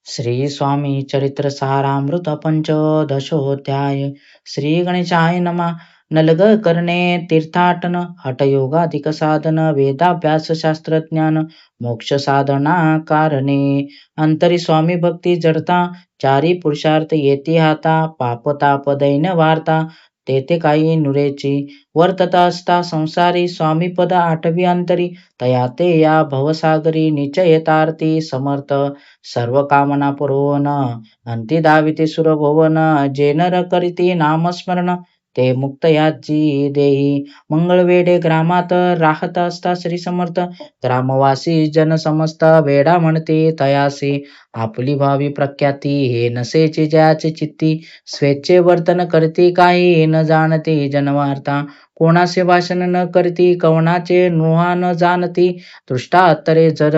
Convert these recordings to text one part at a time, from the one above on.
श्री स्वामी चरित्र सारामृत पंचदशोध्याय। श्री गणेशाय नमः। नलग करणे तीर्थाटन हठयोगाधिक साधन वेदाभ्यास शास्त्रज्ञान मोक्ष साधना कारणे अंतरी स्वामी भक्ती जडता चारी पुरुषार्थ येती हाता पाप ताप दैन वार्ता तेथे काही नुरेची वर्तता असता संसारी स्वामी पद आठवी अंतरी तया ते या भवसागरी निचयतार्ती समर्थ सर्व कामना पुरवण अंती धाविते सुरभुवन जे नर करीती नामस्मरण ते मुक्त याची देही मंगळवेढे ग्रामात राहत असता श्री समर्थ ग्रामवासी जन समस्त वेडा म्हणते तयासी आपली भावी प्रख्याती हे नसेचे ज्याचे चित्ती स्वेच्छे वर्तन करते काही न जाणते जनवार्ता कोणाचे भाषण न करती कवनाचे नोहा न जाणती दृष्टा तरे जर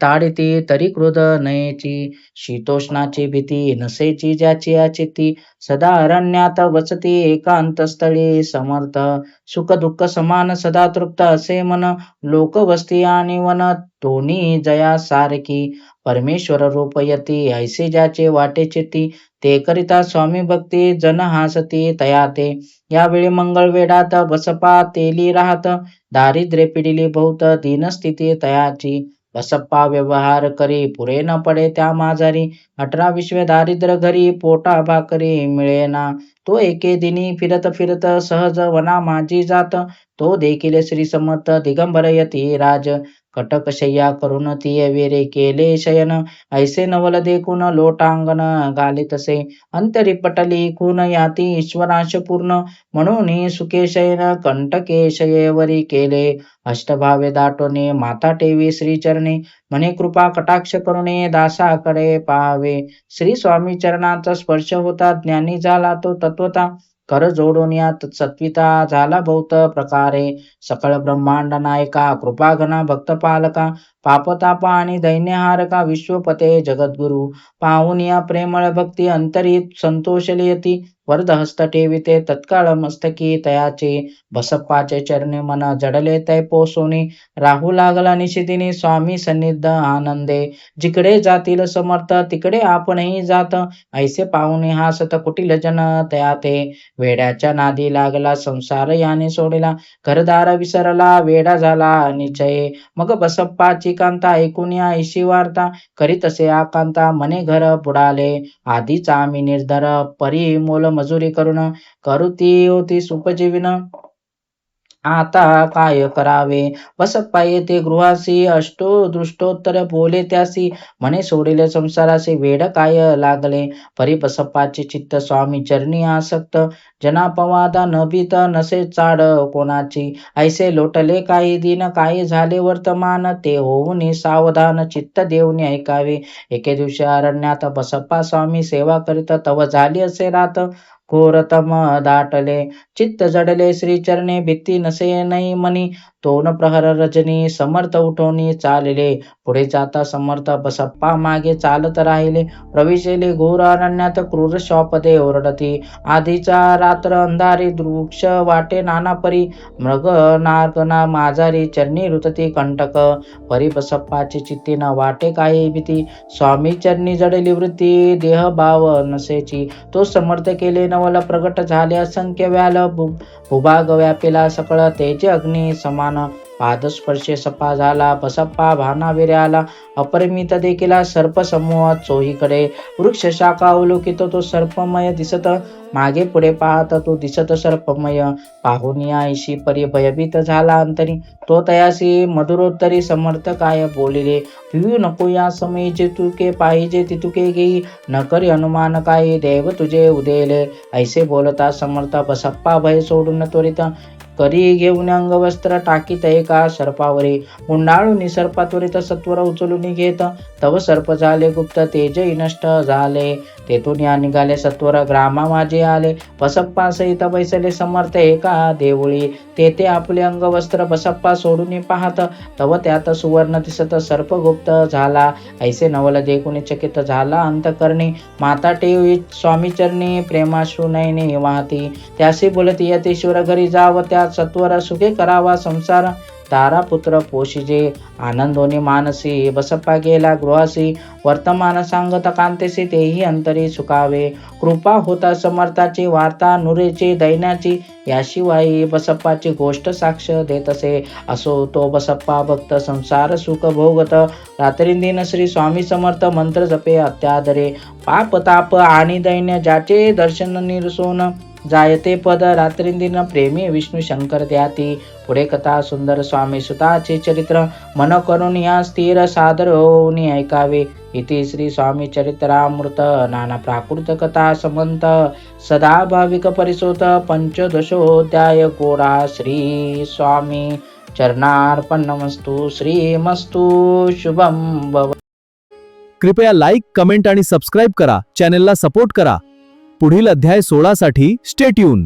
ताडिती तरी क्रोध नयेची शीतोष्णाची भीती नसेची ज्याची चित्ती सदा अरण्यात वसती एकांत स्थळी समर्थ सुख दुःख समान सदा तृप्त असे मन लोकवस्ती आणि वन दोन्ही जया सारखी परमेश्वर रूपयती ऐसे ज्याचे वाटे चित्ती ते करिता स्वामी भक्ती जन हासती तया ते यावेळी मंगळवेढात बसपा तेली राहत दारिद्र्य पिडिली बहुत दीनस्थिती तयाची बसप्पा व्यवहार करी पुरे न पडे त्या माझारी 18 दारिद्र्य घरी पोटा भाकरी मिळेना तो एके दिनी फिरत फिरत सहज वना माझी जात तो देखील श्री समर्थ दिगंबर यती राज कटकशय्या करून ती वेरे केले शयन ऐसे नवल देखून लोटांगण गाले तसे अंतरी पटली खून याती ईश्वराश पूर्ण म्हणून सुखे शयन कंटके शयेवरी केले अष्टभावे दाटोने माता ठेवी श्रीचरणी म्हणे कृपा कटाक्ष करुणे दासाकडे पाहावे श्री स्वामी चरणाचा स्पर्श होता ज्ञानी झाला तो तत्वता कर जोडून यात सत्विता झाला बहुत प्रकारे सकळ ब्रह्मांड नायका कृपाघना भक्त पालका पापतापा आणि दैन्यहारका विश्वपते जगद्गुरु पाहून या प्रेमळ भक्ती अंतरीत संतोषले यती वरदहस्त ठेविते तत्काळ मस्तकी तयाचे बसप्पाचे चरणी मन जडले तै पोसोनी राहू लागला निशिदिनी स्वामी सन्निध आनंदे जिकडे जातील समर्थ तिकडे आपणही जात ऐसे पाहुणे हासत कुटील जन तया ते वेड्याच्या नादी लागला संसार याने सोडला घरदार विसरला वेडा झाला निश्चय मग बसप्पाची कांता ऐकून या ऐशी वार्ता करीत असे आकांता मने घर बुडाले आधीच आम्ही निर्धार परी मोल मजुरी करून करुती होती सुपजीविन आता काय करावे बसप्पा येथे गृहासी अष्टो दृष्टोत्तर बोले त्यासी म्हणे सोडिले संसाराचे वेड काय लागले परी बसप्पाचे चित्त स्वामी चरणी आसक्त जनापवादा न भीत नसे चाड कोणाची ऐसे लोटले काही दिन काही झाले वर्तमान ते होऊन सावधान चित्त देऊन ऐकावे एके दिवशी अरण्यात बसप्पा स्वामी सेवा करीत तव झाली असे रात घोरतम दाटले चित्त जडले श्रीचरणे भीती नसे नाही मनी तोन प्रहर रजनी समर्थ उठवणी चालले पुढे जाता समर्थ बसप्पा मागे चालत राहिले प्रवेशले घोर अरण्यात क्रूर श्वापदे ओरडती आधीचा रात्र अंधारी वृक्ष वाटे नाना परी मृग नागना माझारी चरणी रुतती कंटक परी बसप्पाची चित्ती न वाटे काही भीती स्वामी चरणी जडली वृत्ती देह भाव नसेची तो समर्थ केले नवल प्रगट झाले असंख्य व्याल भूभाग व्यापिला सकळ तेजे अग्नी समान पादस्पर्शे सपा झाला बसप्पा भानाविरे आला अपरिमित देखील सर्प समूह चोहीकडे वृक्ष शाखा अवलोकित तो सर्पमय दिसत मागे पुढे पाहत तो दिसत सर्पमय पाहून या ऐशी परी भयभीत झाला अंतरी तो तयासी मधुरोत्तरी समर्थ काय बोलिले भिवू नको या समयी जे तुके पाहिजे तितुके घेई न करी अनुमान काय देव तुझे उदेले ऐसे बोलता समर्थ बसप्पा भय सोडून त्वरित करी घेऊन अंगवस्त्र टाकीत एका सर्पावरी गुंडाळून सर्पा त्वरित सत्वर उचलून घेत तव सर्प झाले गुप्त तेजही नष्ट झाले तेथून या निघाले सत्वर ग्रामा माझे आले बसप्पा सहित बैसले समर्थ एका देवळी तेथे आपले अंगवस्त्र बसप्पा सोडून पाहत तव त्यात सुवर्ण दिसत सर्प गुप्त झाला ऐसे नवल देखून चकित झाला अंतकरणी माता ठेवी स्वामी चरणी प्रेमाश्रू नयने वाहती त्याशी बोलती यतेश्वर घरी जाव त्या सत्वर सुखे करावा संसार तारापुत्र पोषिजे आनंदोनी मानसी बसप्पा गेला गृहासी वर्तमान सांगत कांतेसी तेही अंतरी सुखावे कृपा होता समर्थाची वार्ता नुरेची दैन्याची याशिवाय बसप्पाची गोष्ट साक्ष देत असे असो तो बसप्पा भक्त संसार सुख भोगत रात्रींदिन श्री स्वामी समर्थ मंत्र जपे अत्यादरे पाप ताप आणि दैन्य ज्याचे दर्शन निरसोन जायते पद रात्रींदिन प्रेमी विष्णू शंकर द्याती पुढे कथा सुंदर स्वामी सुताचे चरित्र मन करून या स्थिर सादर होऊन ऐकावे इति श्री स्वामी चरित्रामृत नाना प्राकृत कथा समंत सदा भाविक परिसोत पंचदशोध्याय गोरा श्री स्वामी चरणार्पणमस्तु श्रीमस्तु शुभम भव. कृपया लाईक कमेंट आणि सबस्क्राईब करा चॅनेलला सपोर्ट करा पुढील अध्याय 16 साठी स्टे ट्यून.